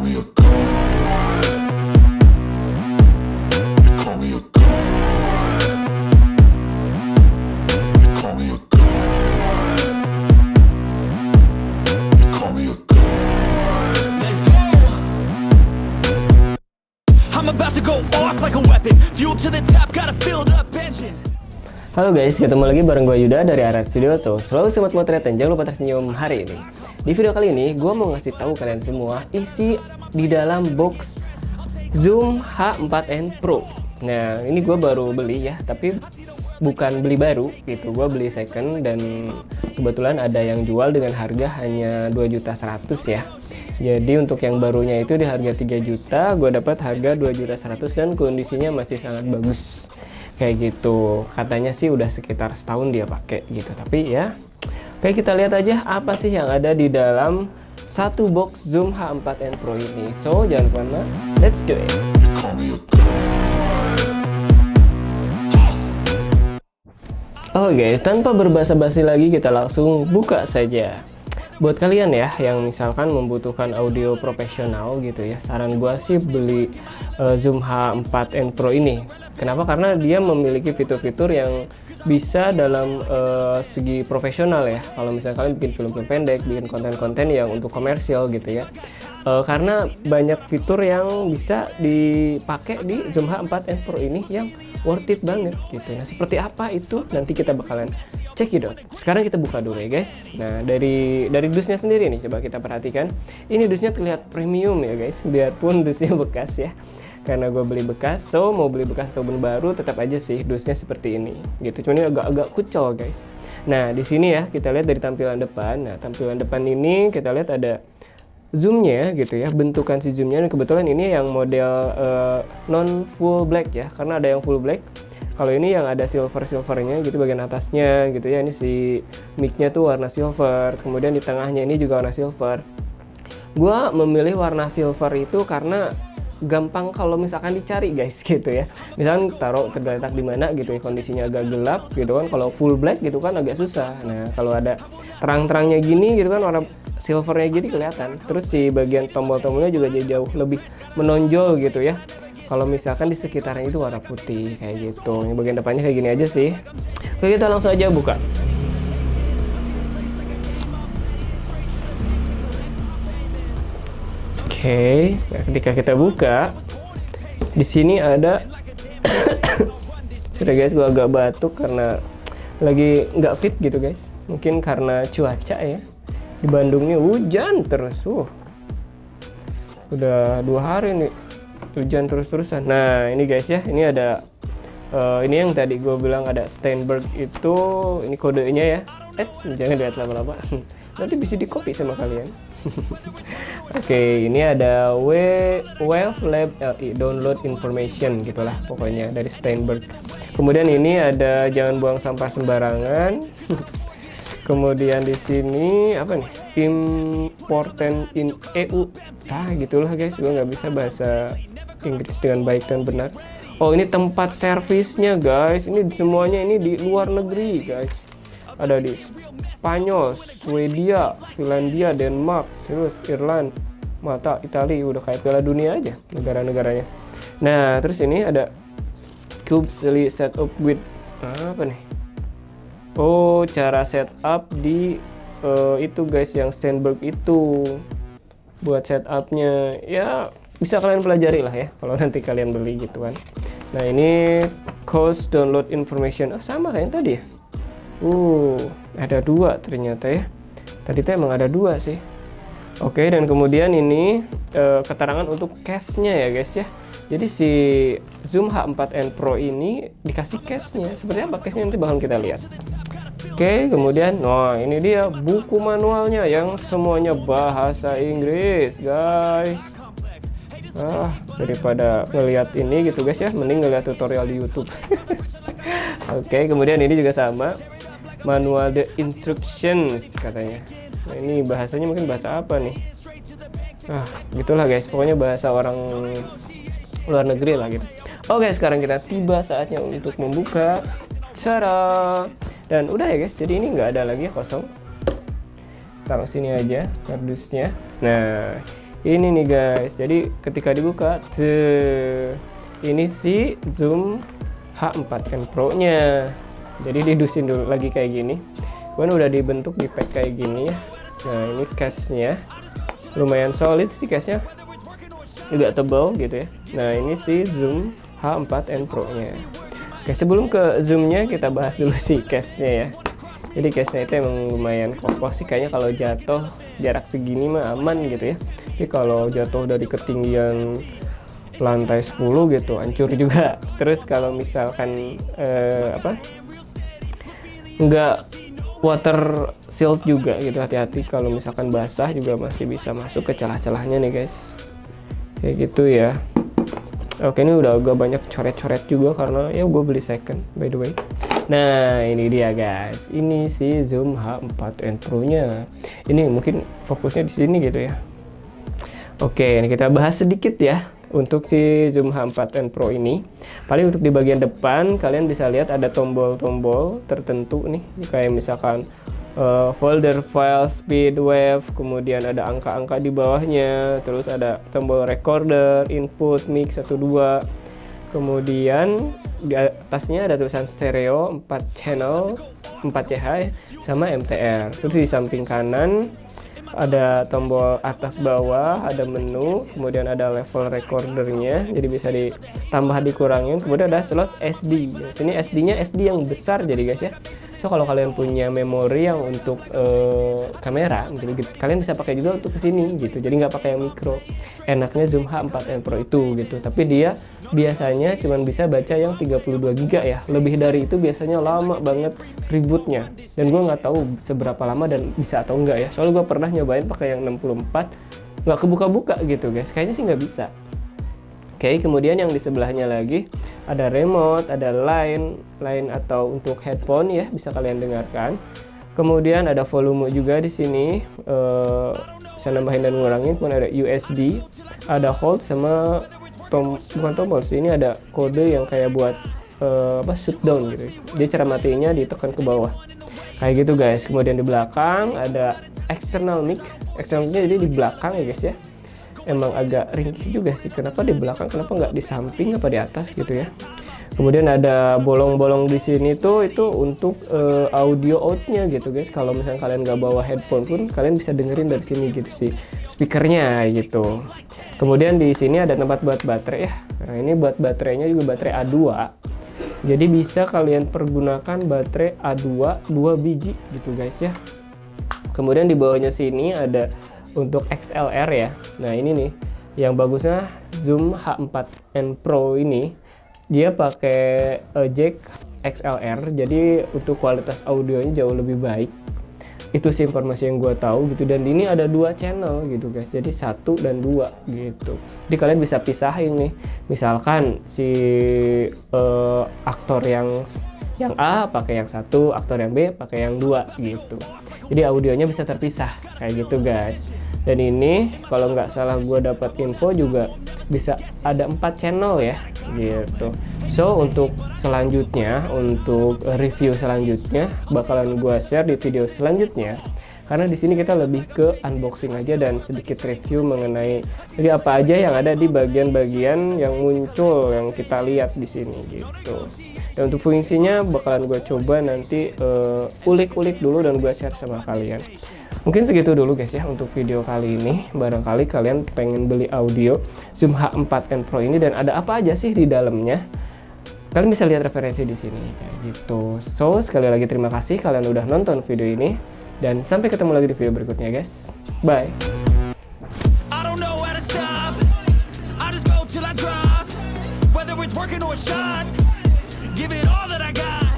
me a god. You call me a god. You call me a god. You call me a god. Let's go. I'm about to go off like a weapon. Fuel to the top, got a filled up engine. Halo guys, ketemu lagi bareng gue Yuda dari Arat Studio. So, selalu semangat motret dan jangan lupa tersenyum hari ini. Di video kali ini, gue mau ngasih tahu kalian semua isi di dalam box Zoom H4n Pro. Nah, ini gue baru beli ya, tapi bukan beli baru gitu. Gue beli second dan kebetulan ada yang jual dengan harga hanya 2.100.000 ya. Jadi untuk yang barunya itu di harga 3 juta, gue dapat harga 2.100.000 dan kondisinya masih sangat bagus. Kayak gitu, katanya sih udah sekitar setahun dia pakai gitu, tapi ya oke, kita lihat aja apa sih yang ada di dalam satu box Zoom H4n Pro ini. So jangan kemana, let's do it. You call me a god. Oke, tanpa berbasa-basi lagi kita langsung buka saja. Buat kalian ya yang misalkan membutuhkan audio profesional gitu ya, saran gua sih beli Zoom H4n Pro ini. Kenapa? Karena dia memiliki fitur-fitur yang bisa dalam segi profesional ya. Kalau misalnya kalian bikin film-film pendek, bikin konten-konten yang untuk komersial gitu ya. Karena banyak fitur yang bisa dipakai di Zoom H4n Pro ini yang worth it banget gitu. Nah, seperti apa itu nanti kita bakalan check it out. Sekarang kita buka dulu ya guys. Nah, dari dusnya sendiri nih coba kita perhatikan. Ini dusnya terlihat premium ya guys, biarpun dusnya bekas ya. Karena gue beli bekas, so mau beli bekas ataupun baru tetap aja sih dusnya seperti ini gitu. Cuman ini agak-agak kucel guys. Nah, di sini ya kita lihat dari tampilan depan. Nah, tampilan depan ini kita lihat ada zoomnya gitu ya, bentukan si zoomnya. Dan kebetulan ini yang model non full black ya, karena ada yang full black. Kalau ini yang ada silvernya gitu bagian atasnya gitu ya. Ini si mic-nya tuh warna silver. Kemudian di tengahnya ini juga warna silver. Gua memilih warna silver itu karena gampang kalau misalkan dicari guys gitu ya. Misalkan taruh tergeletak di mana gitu ya, kondisinya agak gelap gitu kan. Kalau full black gitu kan agak susah. Nah, kalau ada terang-terangnya gini gitu kan, warna silvernya gini kelihatan. Terus si bagian tombol-tombolnya juga jadi jauh lebih menonjol gitu ya. Kalau misalkan di sekitarnya itu warna putih kayak gitu. Ini bagian depannya kayak gini aja sih. Oke, kita langsung aja buka. Oke, nah, ketika kita buka, di sini ada, sudah guys, gua agak batuk karena lagi nggak fit gitu guys. Mungkin karena cuaca ya. Di Bandung ini hujan terus, udah 2 hari nih hujan terus-terusan. Nah ini guys ya, ini ada, ini yang tadi gue bilang ada Steinberg itu, ini kodenya ya. Jangan lihat lama-lama. Nanti bisa di copy sama kalian. Oke, ini ada Wave Lab LE download information gitulah pokoknya dari Steinberg. Kemudian ini ada jangan buang sampah sembarangan. Kemudian di sini apa nih? Important in EU. Gitulah guys, gue nggak bisa bahasa Inggris dengan baik dan benar. Oh, ini tempat servisnya guys. Ini semuanya ini di luar negeri guys. Ada di Spanyol, Swedia, Finlandia, Denmark, terus Irland, Malta, Italia, udah kayak Piala Dunia aja negara-negaranya. Nah, terus ini ada Cubesly setup with apa nih? Oh, cara setup di itu guys yang Steinberg itu buat setupnya ya, bisa kalian pelajari lah ya kalau nanti kalian beli gitu kan. Nah, ini cost download information, sama kayak yang tadi ya. Ada 2 ternyata ya. Tadi tuh emang ada 2 sih. Oke, dan kemudian ini keterangan untuk case-nya ya guys ya. Jadi si Zoom H4n Pro ini dikasih case-nya. Seperti apa case-nya nanti bakal kita lihat. Oke, kemudian nah ini dia buku manualnya yang semuanya bahasa Inggris guys. Daripada ngeliat ini gitu guys ya, mending ngeliat tutorial di YouTube. Oke, kemudian ini juga sama, manual the instructions katanya. Nah, ini bahasanya mungkin bahasa apa nih? Gitulah guys, pokoknya bahasa orang luar negeri lah gitu. Oke, sekarang kita tiba saatnya untuk membuka. Cara dan udah ya guys, jadi ini nggak ada lagi ya, kosong. Taruh sini aja kardusnya. Nah, Ini nih guys, jadi ketika dibuka, ini si Zoom H4n Pro nya. Jadi didusin dulu lagi kayak gini. Kan udah dibentuk di pack kayak gini ya. Nah ini case-nya lumayan solid sih, case-nya juga tebal gitu ya. Nah ini si Zoom H4n Pro nya. Oke, sebelum ke zoom-nya kita bahas dulu si case-nya ya. Jadi case-nya itu emang lumayan kokoh sih, kayaknya kalau jatuh jarak segini mah aman gitu ya. Tapi kalau jatuh dari ketinggian lantai 10 gitu hancur juga. Terus kalau misalkan nggak water shield juga gitu, hati-hati kalau misalkan basah juga masih bisa masuk ke celah-celahnya nih guys, kayak gitu ya. Oke, ini udah agak banyak coret-coret juga karena ya gue beli second by the way. Nah ini dia guys, ini si Zoom H4n Pro nya. Ini mungkin fokusnya di sini gitu ya. Oke, ini kita bahas sedikit ya untuk si Zoom H4n Pro ini. Paling untuk di bagian depan kalian bisa lihat ada tombol-tombol tertentu nih, kayak misalkan folder file, speed, wave, kemudian ada angka-angka di bawahnya, terus ada tombol recorder, input, mix 1 2. Kemudian di atasnya ada tulisan stereo 4 channel 4 CH sama MTR. Terus di samping kanan ada tombol atas bawah, ada menu, kemudian ada level recordernya, jadi bisa ditambah dikurangin. Kemudian ada slot SD. Di sini SD-nya SD yang besar jadi guys ya. So kalau kalian punya memori yang untuk kamera, jadi kalian bisa pakai juga untuk kesini gitu. Jadi nggak pakai yang micro. Enaknya Zoom H4n Pro itu gitu. Tapi dia biasanya cuma bisa baca yang 32 GB ya. Lebih dari itu biasanya lama banget ributnya. Dan gue nggak tahu seberapa lama dan bisa atau enggak ya. Soalnya gue pernah nyobain pakai yang 64, nggak kebuka-buka gitu guys. Kayaknya sih nggak bisa. Oke, kemudian yang di sebelahnya lagi ada remote, ada line atau untuk headphone ya, bisa kalian dengarkan. Kemudian ada volume juga di sini, bisa nambahin dan ngurangin. Kemudian ada USB, ada hold sama bukan tombol sih, ini ada kode yang kayak buat shutdown gitu. Jadi cara matinya ditekan ke bawah. Kayak gitu guys. Kemudian di belakang ada external mic. External mic-nya jadi di belakang ya guys ya. Emang agak ringkih juga sih, kenapa di belakang, kenapa nggak di samping apa di atas gitu ya. Kemudian ada bolong-bolong di sini tuh, itu untuk audio outnya gitu guys. Kalau misalnya kalian nggak bawa headphone pun kalian bisa dengerin dari sini gitu sih speakernya gitu. Kemudian di sini ada tempat buat baterai ya. Nah ini buat baterainya juga baterai A2. Jadi bisa kalian pergunakan baterai A2 2 biji gitu guys ya. Kemudian di bawahnya sini ada untuk XLR ya. Nah ini nih yang bagusnya Zoom H4n Pro ini, dia pakai jack XLR, jadi untuk kualitas audionya jauh lebih baik. Itu sih informasi yang gue tahu gitu. Dan ini ada 2 channel gitu guys, jadi 1 dan 2 gitu. Jadi kalian bisa pisahin nih, misalkan si aktor yang A pakai yang 1, aktor yang B pakai yang 2 gitu. Jadi audionya bisa terpisah kayak gitu guys. Dan ini kalau nggak salah gue dapat info juga bisa ada 4 channel ya gitu. So untuk selanjutnya, untuk review selanjutnya bakalan gue share di video selanjutnya. Karena di sini kita lebih ke unboxing aja dan sedikit review mengenai jadi apa aja yang ada di bagian-bagian yang muncul yang kita lihat di sini gitu. Dan untuk fungsinya bakalan gue coba nanti ulik-ulik dulu dan gue share sama kalian. Mungkin segitu dulu guys ya untuk video kali ini. Barangkali kalian pengen beli audio Zoom H4n Pro ini dan ada apa aja sih di dalamnya, kalian bisa lihat referensi di sini kayak gitu. So sekali lagi terima kasih kalian udah nonton video ini dan sampai ketemu lagi di video berikutnya guys. Bye. I don't know how to stop. I just go till I drop. Whether it's working or shots, give it all that I got.